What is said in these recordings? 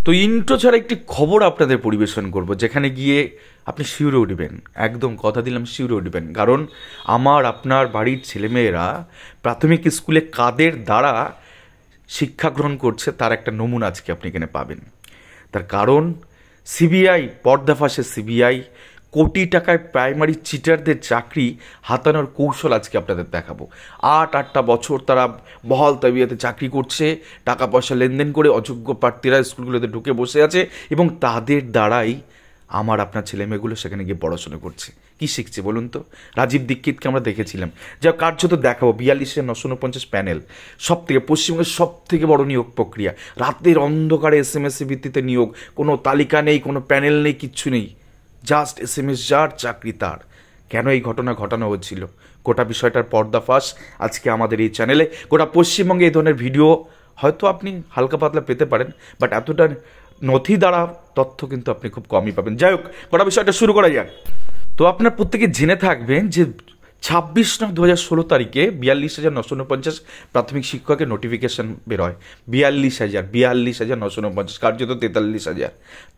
তো ইন্ট্রো ছাড়া একটি খবর আপনাদের পরিবেশন করব, যেখানে গিয়ে আপনি শিউরে উঠবেন, একদম কথা দিলাম শিউরে উঠবেন। কারণ আমার আপনার বাড়ির ছেলেমেয়েরা প্রাথমিক স্কুলে কাদের দ্বারা শিক্ষা গ্রহণ করছে তার একটা নমুনা আজকে আপনি এখানে পাবেন। তার কারণ সিবিআই, পর্দাফাঁসের সিবিআই কোটি টাকায় প্রাইমারি চিটারদের চাকরি হাতানোর কৌশল আজকে আপনাদের দেখাবো। আটটা বছর তারা বহাল তবিয়তে চাকরি করছে, টাকা পয়সা লেনদেন করে অযোগ্য প্রার্থীরা স্কুলগুলোতে ঢুকে বসে আছে এবং তাদের দ্বারাই আমার আপনার ছেলেমেয়েগুলো সেখানে গিয়ে পড়াশোনা করছে। কি শিখছে বলুন তো? রাজীব দীক্ষিতকে আমরা দেখেছিলাম, যা কার্যত দেখাবো 42,949 প্যানেল, সব থেকে পশ্চিমবঙ্গের সব থেকে বড় নিয়োগ প্রক্রিয়া, রাতের অন্ধকারে SMS ভিত্তিতে নিয়োগ, কোনো তালিকা নেই, কোনো প্যানেল নেই, কিচ্ছু নেই, জাস্ট SMS যার চাকরি তার। কেন এই ঘটনা ঘটানো হচ্ছিল, গোটা বিষয়টার পর্দাফাঁস আজকে আমাদের এই চ্যানেলে। গোটা পশ্চিমবঙ্গে এই ধরনের ভিডিও হয়তো আপনি হালকা পাতলা পেতে পারেন, বাট এতটা নথি দ্বারা তথ্য কিন্তু আপনি খুব কমই পাবেন। যাই হোক, গোটা বিষয়টা শুরু করা যাক। তো আপনার প্রত্যেকে জেনে থাকবেন যে 26/9/2016 তারিখে 42,949 প্রাথমিক শিক্ষকের নোটিফিকেশন বেরোয়। 42,949, কার্যত 43,000।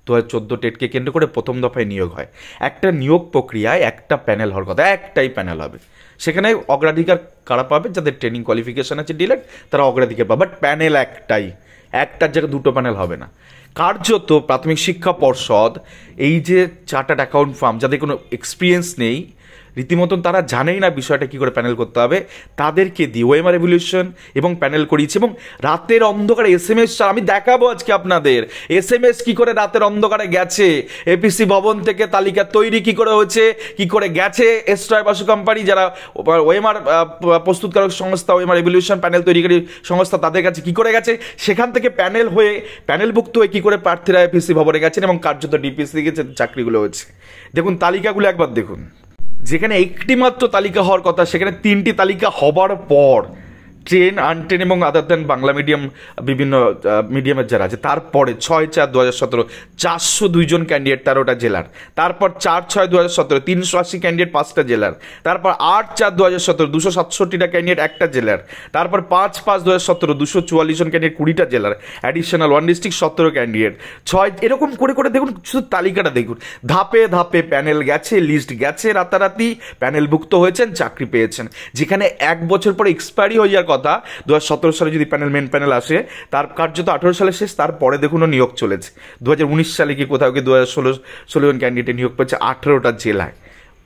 2014 টেটকে কেন্দ্র করে প্রথম দফায় নিয়োগ হয়। একটা নিয়োগ প্রক্রিয়ায় একটা প্যানেল হওয়ার কথা, একটাই প্যানেল হবে। সেখানে অগ্রাধিকার কারা পাবে? যাদের ট্রেনিং কোয়ালিফিকেশান আছে ডিলেট, তারা অগ্রাধিকার পাবে, বাট প্যানেল একটাই, একটার জায়গায় দুটো প্যানেল হবে না। কার্যত প্রাথমিক শিক্ষা পর্ষদ এই যে চার্টার্ড অ্যাকাউন্ট ফার্ম, যাদের কোনো এক্সপিরিয়েন্স নেই, রীতিমতন তারা জানেই না বিষয়টা কী করে প্যানেল করতে হবে, তাদেরকে দিয়ে ওএমআর রেভলিউশন এবং প্যানেল করিয়েছে। এবং রাতের অন্ধকারে SMS, আমি দেখাবো আজকে আপনাদের SMS কী করে রাতের অন্ধকারে গেছে, এপিসি ভবন থেকে তালিকা তৈরি কী করে হয়েছে, কী করে গেছে এস্ট্রয় বাসু কোম্পানি, যারা ওএমআর প্রস্তুতকারক সংস্থা, ওএমআর রেভলিউশন প্যানেল তৈরিকারী সংস্থা, তাদের কাছে কী করে গেছে, সেখান থেকে প্যানেল হয়ে প্যানেলভুক্ত হয়ে কী করে প্রার্থীরা এপিসি ভবনে গেছেন এবং কার্যত ডিপিএসসি থেকে যে চাকরিগুলো হয়েছে। দেখুন তালিকাগুলো একবার দেখুন। যেখানে একটি মাত্র তালিকা হওয়ার কথা, সেখানে 3টি তালিকা হবার পর ট্রেন, আনট্রেন এবং আদার দেন বাংলা মিডিয়াম, বিভিন্ন মিডিয়ামের যারা আছে, তারপরে 6/4/2017 402 জন ক্যান্ডিডেট 13টা জেলার, তারপর 4/6/2017 380 ক্যান্ডিডেট 5টা জেলার, তারপর 8/4/2017 267টা ক্যান্ডিডেট একটা জেলার, তারপর 5/5/2017 244 জন ক্যান্ডিডেট 20টা জেলার, অ্যাডিশনাল 1 ডিস্ট্রিক্ট 17 ক্যান্ডিডেট 6, এরকম করে করে দেখুন, শুধু তালিকাটা দেখুন, ধাপে ধাপে প্যানেল গেছে, লিস্ট গেছে, রাতারাতি প্যানেলভুক্ত হয়েছেন, চাকরি পেয়েছেন। যেখানে 1 বছর পরে এক্সপায়ারি হয়ে যাওয়ার কথা, 2017 সালে যদি মেন প্যানেল আসে, তার কার্যত 18 সালে শেষ, তারপরে দেখুন নিয়োগ চলেছে। 2019 সালে কি কোথাও গিয়ে 2016 জন ক্যান্ডিডেট নিয়োগ পেয়েছে 18টা জেলায়।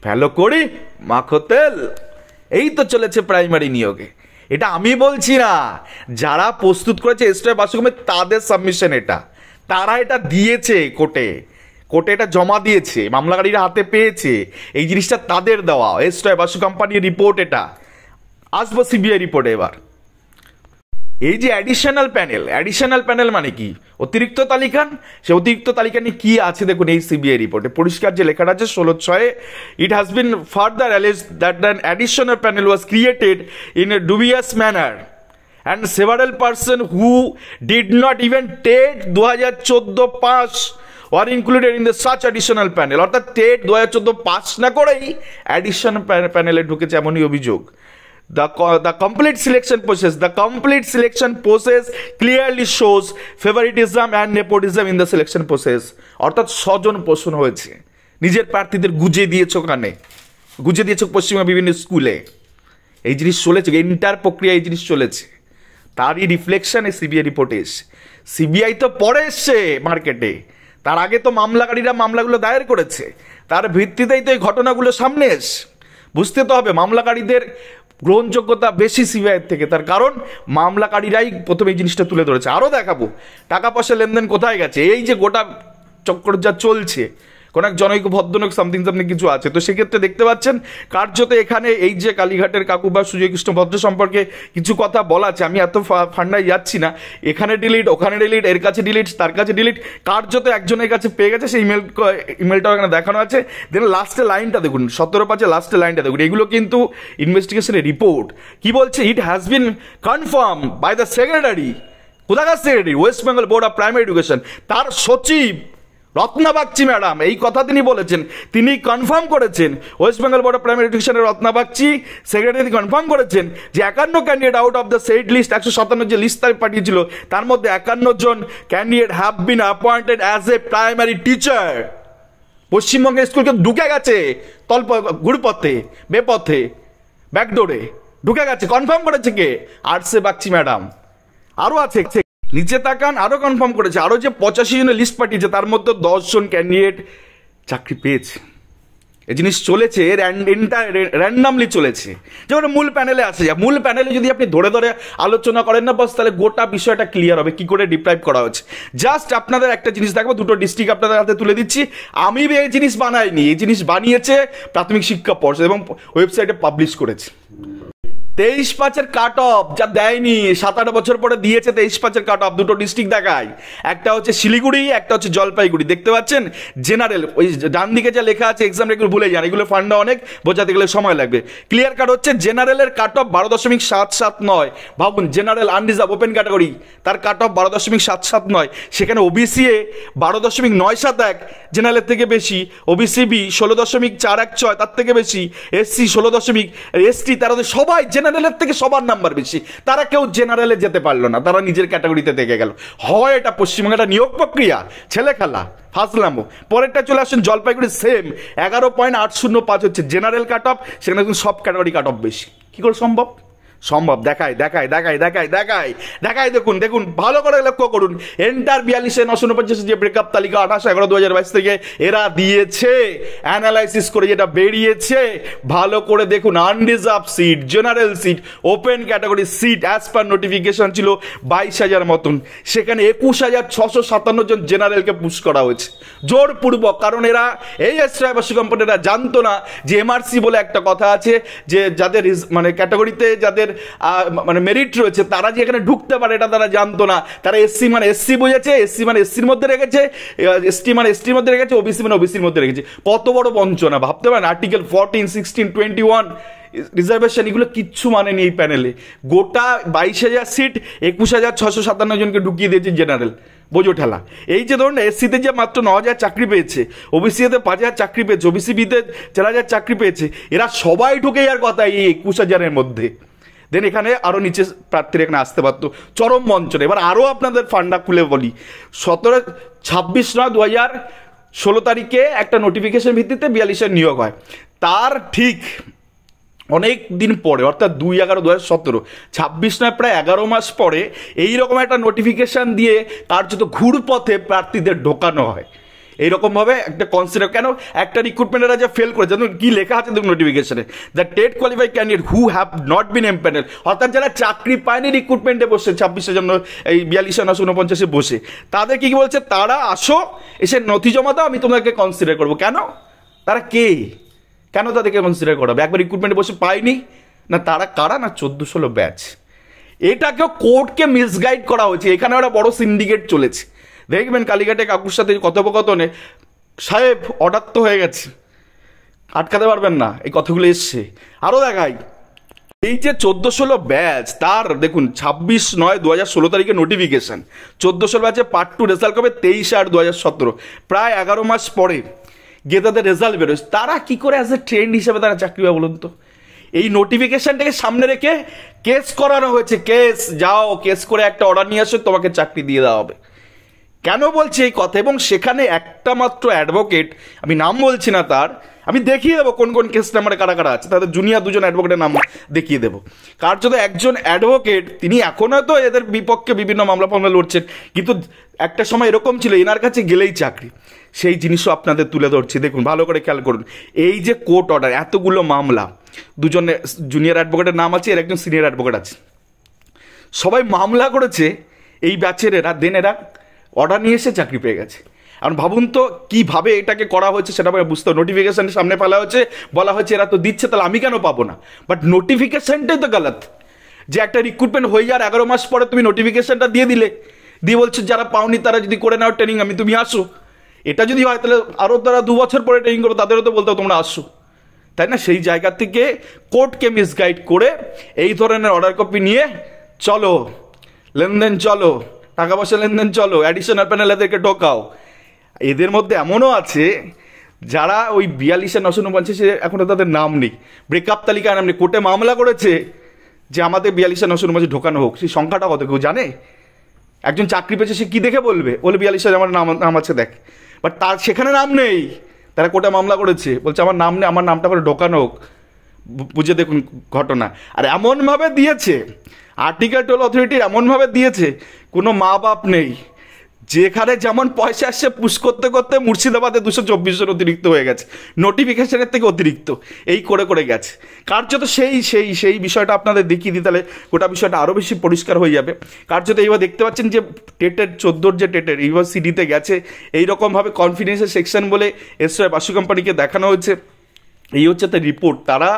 ফেলো করি মাখো তেল, এই তো চলেছে প্রাইমারি নিয়োগে। এটা আমি বলছি না, যারা প্রস্তুত করেছে এস্ট্রয় বাসু কোম্পানি, তাদের সাবমিশন এটা, তারা এটা দিয়েছে কোর্টে এটা জমা দিয়েছে, মামলাকারীরা হাতে পেয়েছে, এই জিনিসটা তাদের দেওয়া এস্ট্রয় বাসু কোম্পানির রিপোর্ট। এটা আসবো সিবিআই রিপোর্টে। এবার এই যে অ্যাডিশনাল প্যানেল মানে কি? অতিরিক্ত তালিকা। সে অতিরিক্ত তালিকা নিয়ে কি আছে দেখুন এই সিবিআই রিপোর্টে পরিষ্কার যে লেখাটা আছে 16/6, it has been further alleged that an additional panel was created in a dubious manner and several person who did not even take 2014 pass were included in the such additional panel। অর্থাৎ TET 2014 pass না করেই addition প্যানেলে ঢুকেছে, এমনই অভিযোগ। The complete selection process clearly shows favoritism and nepotism in the selection process। অর্থাৎ স্বজন পোষণ হয়েছে, নিজের প্রার্থীদের গুজে দিয়েছে, ওখানে গুজে দিয়েছে পশ্চিমবঙ্গের বিভিন্ন স্কুলে। এই জিনিস চলেছে, এন্টার প্রক্রিয়া এই জিনিস চলেছে, তারই রিফ্লেকশন এই সিবিআই রিপোর্টে এসে। সিবিআই তো পরে এসছে মার্কেটে, তার আগে তো মামলাকারীরা মামলাগুলো দায়ের করেছে, তার ভিত্তিতেই তো এই ঘটনাগুলো সামনে এসে। বুঝতে তো হবে মামলাকারীদের গ্রহণযোগ্যতা বেশি সিবিআইয়ের থেকে, তার কারণ মামলাকারীরাই প্রথমে এই জিনিসটা তুলে ধরেছে। আরও দেখাবো টাকা পয়সা লেনদেন কোথায় গেছে, এই যে গোটা চক্কর যা চলছে, কোন এক জনৈক ভদ্রলোক সামথিং কিছু আছে। তো সেক্ষেত্রে দেখতে পাচ্ছেন কার্যত এখানে এই যে কালীঘাটের কাকু বা সুজয় কৃষ্ণ ভদ্র সম্পর্কে কিছু কথা বলা আছে, আমি এত ফান্ডায় যাচ্ছি না, এখানে ডিলিট, ওখানে ডিলিট, এর কাছে ডিলিট, তার কাছে ডিলিট, কার্যত একজনের কাছে পেয়ে গেছে, সেই ইমেলটাও এখানে দেখানো আছে। দেন লাস্টে লাইনটা দেখুন, 17/5 লাস্টে লাইনটা দেখুন, এগুলো কিন্তু ইনভেস্টিগেশনের রিপোর্ট। কি বলছে? It has been confirm by the secretary, কোথাকার secretary? West Bengal board of primary education, তার সচিব রত্না বাগচি ম্যাডাম এই কথা তিনি বলেছেন, তিনি কনফার্ম করেছেন। West Bengal board of primary এডুকেশনের রত্না বাগচি সেক্রেটারি কনফার্ম করেছেন যে 51 candidate out of the set list, 157 যে লিস্ট তার পাঠিয়েছিল তার মধ্যে 51 জন candidate have been appointed as a primary teacher. পশ্চিমবঙ্গের স্কুলকে ঢুকে গেছে ঘুরপথে, বেপথে, ব্যাকডোরে ঢুকে গেছে। কনফার্ম করেছে কে? আরসে বাগচি ম্যাডাম। আরো আছে, নিচে তাকান, আরো কনফার্ম করেছে। আরো যে 85 জনের লিস্ট পাঠিয়েছে তার মধ্যে 10 জন ক্যান্ডিডেট চাকরি পেয়েছে। এই জিনিস চলেছে র্যান্ডামলি চলেছে। যেমন মূল প্যানেলে আসে যায়, মূল প্যানেলে যদি আপনি ধরে ধরে আলোচনা করেন না বাস, তাহলে গোটা বিষয়টা ক্লিয়ার হবে কি করে ডিপ্রাইভ করা হচ্ছে। জাস্ট আপনাদের একটা জিনিস দেখবো, দুটো ডিস্ট্রিক্ট আপনাদের হাতে তুলে দিচ্ছি। আমি এই জিনিস বানাইনি, এই জিনিস বানিয়েছে প্রাথমিক শিক্ষা পর্ষদ এবং ওয়েবসাইটে পাবলিশ করেছে। 23-5 কাট অফ যা দেয়নি, 7-8 বছর পরে দিয়েছে 23-5 কাট অফ। দুটো ডিস্ট্রিক্ট দেখায়, একটা হচ্ছে শিলিগুড়ি, একটা হচ্ছে জলপাইগুড়ি। দেখতে পাচ্ছেন জেনারেল, ওই ডান দিকে যা লেখা আছে এক্সাম এগুলো ভুলে যান, এগুলো ফান্ডা অনেক বোঝাতে গেলে সময় লাগবে। ক্লিয়ার কাট হচ্ছে জেনারেলের কাট অফ 12.779। ভাবুন জেনারেল আনরিজার্ভ ওপেন ক্যাটাগরি, তার কাট অফ 12.779। সেখানে ওবিসি এ 12.971, জেনারেলের থেকে বেশি। ওবিসি বি 16.416, তার থেকে বেশি। এসসি 16, এসটি 13, সবাই জেনারেলের থেকে সবার নাম্বার বেশি। তারা কেউ জেনারেলে যেতে পারলো না, তারা নিজের ক্যাটাগরিতে থেকে গেল। হয় এটা পশ্চিমবঙ্গে একটা নিয়োগ প্রক্রিয়া, ছেলে খেলা, ফাজলামো। পরেরটা চলে আসেন জলপাইগুড়ি, সেম 11.805 হচ্ছে জেনারেল কাট অফ, সেখানে সব ক্যাটাগরি কাট অফ বেশি। কি করে সম্ভব? সম্ভব। দেখায়, দেখুন ভালো করে লক্ষ্য করুন। এন্টার 42,949 যে ব্রেকআপ তালিকা 28/11/2022 থেকে এরা দিয়েছে, অ্যানালাইসিস করে যেটা বেরিয়েছে ভালো করে দেখুন। Unreserve seat, general seat, open category seat as per notification ছিল 22,000 মতন। সেখানে 21,657 জন জেনারেলকে পুশ করা হয়েছে জোরপূর্বক। কারণ এরা এই এসআইবাসী কোম্পানিরা জানতো না যে এমআরসি বলে একটা কথা আছে, যে যাদের মানে ক্যাটাগরিতে যাদের মানে মেরিট রয়েছে তারা যে এখানে ঢুকতে পারে এটা তারা জানতো না। তারা এসসি মানে এসসি বুঝেছে, এসসি মানে এসসির মধ্যে রেখেছে, এসটি মানে এসটির মধ্যে রেখেছে, ওবিসি মানে ওবিসির মধ্যে রেখেছে। কত বড় বঞ্চনা ভাবতে পারেন। আর্টিকেল 14, 16, 21 রিজার্ভেশন এগুলো কিচ্ছু মানে নেই প্যানেলে। গোটা 22,000 সিট 21,657 জনকে ঢুকিয়ে দিয়েছে জেনারেল। বোঝো ঠেলা। এই যে ধরুন এসসিতে যে মাত্র 9,000 চাকরি পেয়েছে, ওবিসিতে 5,000 চাকরি পেয়েছে, ওবিসি বিতে 4,000 চাকরি পেয়েছে, এরা সবাই ঢুকে যাওয়ার কথা এই 21,000-এর মধ্যে। দেন এখানে আরো নিচে প্রার্থীরা এখানে আসতে পারতো। চরম বঞ্চনা। এবার আরো আপনাদের ফান্ডা খুলে বলি। 26/9/2016 তারিখে একটা নোটিফিকেশন ভিত্তিতে 42 নিয়োগ হয়। তার ঠিক অনেক দিন পরে, অর্থাৎ 2/11/2017, 26 প্রায় 11 মাস পরে এইরকম একটা নোটিফিকেশন দিয়ে কার্যত ঘুরপথে প্রার্থীদের ঢোকানো হয়। এইরকমভাবে একটা কনসিডার কেন একটা রিক্রুটমেন্টেরা যা ফেল করে, জানুন কি লেখা আছে দেখুন নোটিফিকেশনে, the TET qualified candidate who have not been empanel, অর্থাৎ যারা চাকরি পায়নি রিক্রুটমেন্টে বসে 26-এর জন্য এই 42,949 বসে, তাদের কি বলছে, তারা আসো, এসে নথি জমা দাও, আমি তোমাদেরকে কনসিডার করবো। কেন? তারা কে? কেন তাদেরকে কনসিডার করাবে? একবার রিক্রুটমেন্টে বসে পায়নি না? তারা কারা? না 14-16 ব্যাচ। এটাকেও কোর্টকে মিসগাইড করা হয়েছে। এখানে একটা বড় সিন্ডিকেট চলেছে। দেখবেন কালীঘাটে কাকুর সাথে কথোপকথনে, সাহেব অর্ডার তো হয়ে গেছে, আটকাতে পারবেন না, এই কথাগুলো এসছে। আরও দেখাই, এই যে 14-16 ব্যাচ, তার দেখুন 26/9/2016 তারিখে নোটিফিকেশন। 14-16 ব্যাচে পার্ট 2 রেজাল্ট কবে? 23/8/2017, প্রায় 11 মাস পরে গিয়ে তাদের রেজাল্ট বেরোয়। তারা কি করে অ্যাজ এ ট্রেন্ড হিসেবে তারা চাকরি পাবে বলুন তো? এই নোটিফিকেশনটাকে সামনে রেখে কেস করানো হয়েছে। কেস, যাও কেস করে একটা অর্ডার নিয়ে আসো, তোমাকে চাকরি দিয়ে দেওয়া হবে। কেন বলছি এই কথা? এবং সেখানে একটা মাত্র অ্যাডভোকেট, আমি নাম বলছি না তার, আমি দেখিয়ে দেবো কোন কোন কেস নাম্বারে কারা কারা আছে, তাদের জুনিয়র 2জন অ্যাডভোকেটের নাম দেখিয়ে দেবো। কার যদি একজন অ্যাডভোকেট, তিনি এখনও তো এদের বিপক্ষে বিভিন্ন মামলা ফামলা লড়ছেন, কিন্তু একটা সময় এরকম ছিল এনার কাছে গেলেই চাকরি। সেই জিনিসও আপনাদের তুলে ধরছি, দেখুন ভালো করে খেয়াল করুন। এই যে কোর্ট অর্ডার, এতগুলো মামলা, 2জন জুনিয়র অ্যাডভোকেটের নাম আছে, এর একজন সিনিয়র অ্যাডভোকেট আছে, সবাই মামলা করেছে এই ব্যাচের এরা, দেন এরা অর্ডার নিয়ে এসে চাকরি পেয়ে গেছে। এখন ভাবুন তো কীভাবে এটাকে করা হয়েছে, সেটা বুঝতে হবে। নোটিফিকেশানের সামনে ফেলা হচ্ছে, বলা হচ্ছে এরা তো দিচ্ছে, তাহলে আমি কেন পাবো না? বাট নোটিফিকেশানটাই তো গলত। যে একটা রিক্রুটমেন্ট হয়ে যাওয়ার 11 মাস পরে তুমি নোটিফিকেশানটা দিয়ে দিলে, দিয়ে বলছো যারা পাওনি তারা যদি করে নাও ট্রেনিং, আমি তুমি আসো। এটা যদি হয় তাহলে আরও তারা 2 বছর পরে ট্রেনিং করবো, তাদেরও তো বলতে তোমরা আসো, তাই না? সেই জায়গা থেকে কোর্টকে মিসগাইড করে এই ধরনের অর্ডার কপি নিয়ে চলো, লেনদেন চলো, টাকা পয়সা লেনদেন চলো, অ্যাডিশনাল প্যানেল এদেরকে ঢোকাও, এদের মধ্যে এমনও আছে যারা ওই 42,949 এখনো তাদের নাম নেই, ব্রেকআপ তালিকায় নাম নেই, কোর্টে মামলা করেছে যে আমাদের 42,949 ঢোকানো হোক। সেই সংখ্যাটা কত কেউ জানে? একজন চাকরি পেয়েছে, সে কী দেখে বলবে? বলে 42,000 আমার নাম আছে দেখ, বাট তার সেখানে নাম নেই। তারা কোর্টে মামলা করেছে, বলছে আমার নাম নেই, আমার নামটা করে ঢোকানো হোক। বুঝে দেখুন ঘটনা। আর এমনভাবে দিয়েছে, আর্টিকেল 12 অথরিটির এমনভাবে দিয়েছে, কোনো মা বাপ নেই। যেখানে যেমন পয়সা আসছে পুশ করতে করতে মুর্শিদাবাদে 224 জন অতিরিক্ত হয়ে গেছে, নোটিফিকেশনের থেকে অতিরিক্ত, এই করে করে গেছে। কার্যত সেই বিষয়টা আপনাদের দেখিয়ে দিই, তাহলে গোটা বিষয়টা আরও বেশি পরিষ্কার হয়ে যাবে। কার্যত এইবার দেখতে পাচ্ছেন যে টেটের 14 যে টেটের এইবার সিডিতে গেছে, এইরকমভাবে কনফিডেন্সিয়াল সেকশন বলে এসআই বাসু কোম্পানিকে দেখানো হয়েছে। এই হচ্ছে তার রিপোর্ট। তারা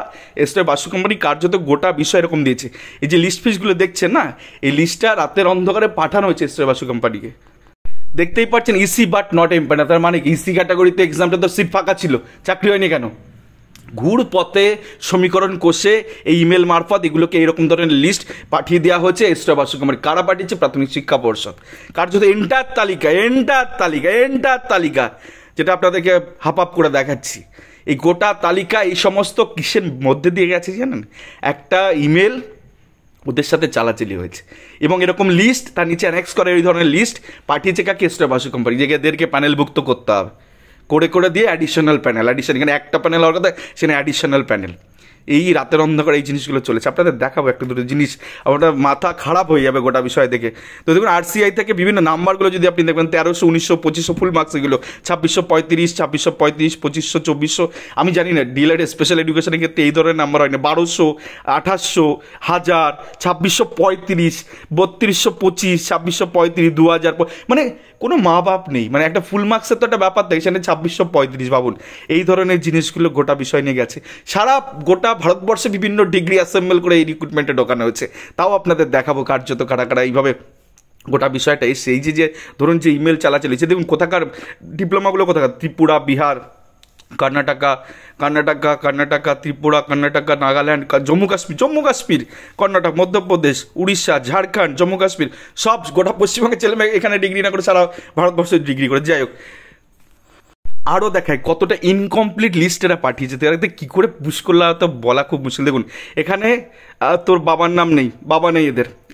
এসআই বাসু কোম্পানি কার্যত গোটা বিষয় এরকম দিয়েছে। এই যে লিস্ট ফিসগুলো দেখছেন না, এই লিস্টটা রাতের অন্ধকারে পাঠানো হয়েছে এসআই বাসু কোম্পানিকে। দেখতেই পাচ্ছেন ইসি বাট নট এমপ্লয়েড, তার মানে ইসি ক্যাটাগরিতে এক্সামটা তো সিট ফাঁকা ছিল, চাকরি হয়নি কেন? ঘুর পথে সমীকরণ কষে এই ইমেল মারফত এগুলোকে এইরকম ধরনের লিস্ট পাঠিয়ে দেওয়া হয়েছে এসআই বাসু কোম্পানি। কারা পাঠিয়েছে? প্রাথমিক শিক্ষা পর্ষদ। কার্যত এন্টার তালিকা যেটা আপনাদেরকে হাপ করে দেখাচ্ছি, এই গোটা তালিকা এই সমস্ত কিসের মধ্যে দিয়ে গেছে জানেন? একটা ইমেল ওদের সাথে চালাচালি হয়েছে এবং এরকম লিস্ট তার নিচে অ্যানেক্স করে এই ধরনের লিস্ট পাঠিয়েছে কাকে? এসআই বাসু কোম্পানি, যে এদেরকে প্যানেলভুক্ত করতে হবে করে দিয়ে অ্যাডিশনাল প্যানেল, এখানে একটা প্যানেল হওয়ার কথা, সেখানে অ্যাডিশনাল প্যানেল। এই রাতের অন্ধকারে এই জিনিসগুলো চলেছে। আপনাদের দেখাবো একটা দুটো জিনিস, আপনার মাথা খারাপ হয়ে যাবে গোটা বিষয় দেখে। তো দেখুন আরসিআই থেকে বিভিন্ন নাম্বারগুলো যদি আপনি দেখবেন, 1300, 1900, 2500 ফুল মার্কস, এগুলো 2635, 2635, 2500, 2400। আমি জানি না ডিএলএড স্পেশাল এডুকেশনের ক্ষেত্রে এই ধরনের নাম্বার হয় না। 1200, 2800, 1000, 2635, 3225, 2635, 2000, মানে কোনো মা বাপ নেই। মানে একটা ফুল মার্কসের তো একটা ব্যাপার থাকে, সেখানে 2635 ভাবুন। এই ধরনের জিনিসগুলো গোটা বিষয় নিয়ে গেছে। সারা গোটা ভারতবর্ষে বিভিন্ন ডিগ্রি অ্যাসেম্বল করে এই রিক্রুটমেন্টে ঢোকানো হয়েছে। তাও আপনাদের দেখাবো কার্যত কারা এইভাবে গোটা বিষয়টা এসছে। এই যে ধরুন যে ইমেল চালাচালিয়েছে, দেখুন কোথাকার ডিপ্লোমাগুলো, কোথাকার ত্রিপুরা, বিহার, কর্ণাটকা, ত্রিপুরা, কর্ণাটকা, নাগাল্যান্ড, জম্মু কাশ্মীর, কর্ণাটক, মধ্যপ্রদেশ, উড়িষ্যা, ঝাড়খণ্ড, জম্মু কাশ্মীর, সব গোটা পশ্চিমবঙ্গের ছেলেমেয়ে এখানে ডিগ্রি না করে সারা ভারতবর্ষের ডিগ্রি করে। যাই হোক, আরও দেখায় কতটা ইনকমপ্লিট লিস্ট এরা পাঠিয়েছে। তাদেরকে কী করে পুশ করলে তো বলা খুব মুশকিল। দেখুন এখানে তোর বাবার নাম নেই, বাবা নেই,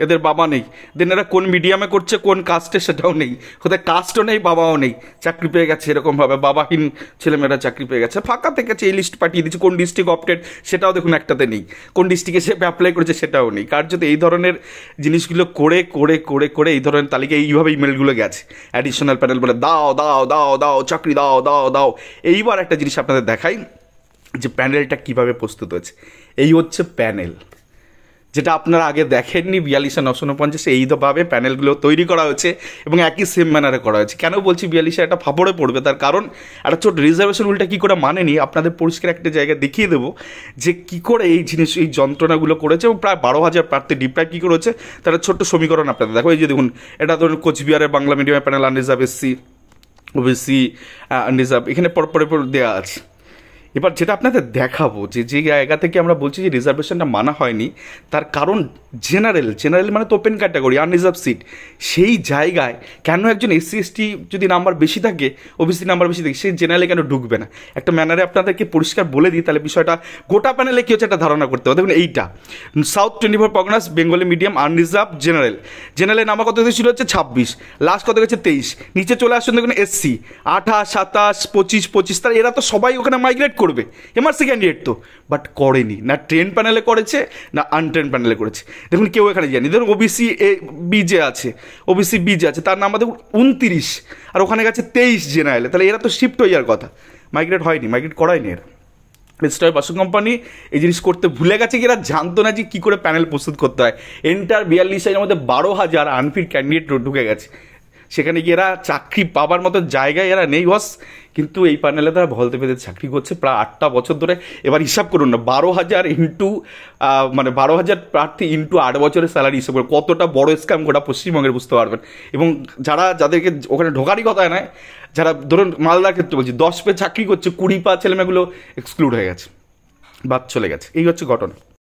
এদের বাবা নেই। দেন এরা কোন মিডিয়ামে করছে, কোন কাস্টে, সেটাও নেই। ওদের কাস্টও নেই, বাবাও নেই, চাকরি পেয়ে গেছে এরকমভাবে। বাবাহীন ছেলেমেয়েরা চাকরি পেয়ে গেছে, ফাঁকা থেকে এই লিস্ট পাঠিয়ে দিচ্ছে। কোন ডিস্ট্রিক্ট অপটেড সেটাও দেখুন একটাতে নেই, কোন ডিস্ট্রিক্টে সে অ্যাপ্লাই করেছে সেটাও নেই। কার যদি এই ধরনের জিনিসগুলো করে এই ধরনের তালিকা এইভাবে ইমেলগুলো গেছে। অ্যাডিশনাল প্যানেল বলে দাও চাকরি দাও। এইবার একটা জিনিস আপনাদের দেখাই যে প্যানেলটা কিভাবে প্রস্তুত হয়েছে। এই হচ্ছে প্যানেল, যেটা আপনারা আগে দেখেননি। 42,949 এইভাবে প্যানেলগুলো তৈরি করা হয়েছে এবং একই সেম ম্যানারে করা হয়েছে। কেন বলছি 42 একটা ফাপড়ে পড়বে, তার কারণ একটা ছোট রিজার্ভেশন রুলটা কী করে মানেনি আপনাদের পরিষ্কার একটা জায়গায় দেখিয়ে দেবো যে কী করে এই জিনিস, এই যন্ত্রণাগুলো করেছে এবং প্রায় 12,000 প্রার্থী ডিপ্রাইভ কী করেছে তার ছোট্ট সমীকরণ আপনাদের দেখো। এই যে দেখুন, এটা ধরুন কোচবিহারের বাংলা মিডিয়ামের panel, unreserved SC, OBC, unreserved, এখানে পর দেওয়া আছে। এবার যেটা আপনাদের দেখাবো যে জায়গা থেকে আমরা বলছি যে রিজার্ভেশনটা মানা হয়নি, তার কারণ জেনারেল মানে তো ওপেন ক্যাটাগরি, আনরিজার্ভ সিট, সেই জায়গায় কেন একজন এসসি এসটি যদি নাম্বার বেশি থাকে, ওবিসি নাম্বার বেশি থাকে, সেই জেনারেলে কেন ঢুকবে না? একটা ম্যানারে আপনাদেরকে পরিষ্কার বলে দিই, তাহলে বিষয়টা গোটা প্যানেলে কী হচ্ছে একটা ধারণা করতে হবে। দেখুন এইটা south 24 Parganas, Bengali medium, unreserved, জেনারেলের নাম্বার কত ছিল হচ্ছে 26, লাস্ট কত গেছে 23, নিচে চলে আসুন দেখুন এসসি 28, 27, 25, তাহলে এরা তো সবাই ওখানে মাইগ্রেট করবে, এমআরসি ক্যান্ডিডেট তো, বাট করেনি না, ট্রেন প্যানেলে করেছে না আনট্রেন প্যানেলে করেছে। দেখুন কেউ এখানে যায়নি। ধরুন ওবিসি বি যে আছে, তার নাম্বার দেখুন 29, আর ওখানে গেছে 23 জেনারেলে, তাহলে এরা তো শিফট হয়ে যাওয়ার কথা, মাইগ্রেট করায়নি এরা। এসআই বাসু কোম্পানি এই জিনিস করতে ভুলে গেছে, এরা জানতো না যে কী করে প্যানেল প্রস্তুত করতে হয়। এন্টার 42,000 মধ্যে 12,000 আনফিট ক্যান্ডিডেট ঢুকে গেছে, সেখানে গিয়ে এরা চাকরি পাবার মতো জায়গায় এরা নেই বস। কিন্তু এই প্যানেলে তারা ভলতে পেতে চাকরি করছে প্রায় 8টা বছর ধরে। এবার হিসাব করুন না, 12,000 ইন্টু 12,000 প্রার্থী ইন্টু 8 বছরের স্যালারি হিসাব করে কতটা বড় স্ক্যাম গোটা পশ্চিমবঙ্গের বুঝতে পারবেন। এবং যাদেরকে ওখানে ঢোকারই কথা নয়, যারা ধরুন মালদার ক্ষেত্রে বলছি 10 পে চাকরি করছে, 20 পা ছেলেমেয়েগুলো এক্সক্লুড হয়ে গেছে, বাদ চলে গেছে। এই হচ্ছে ঘটনা।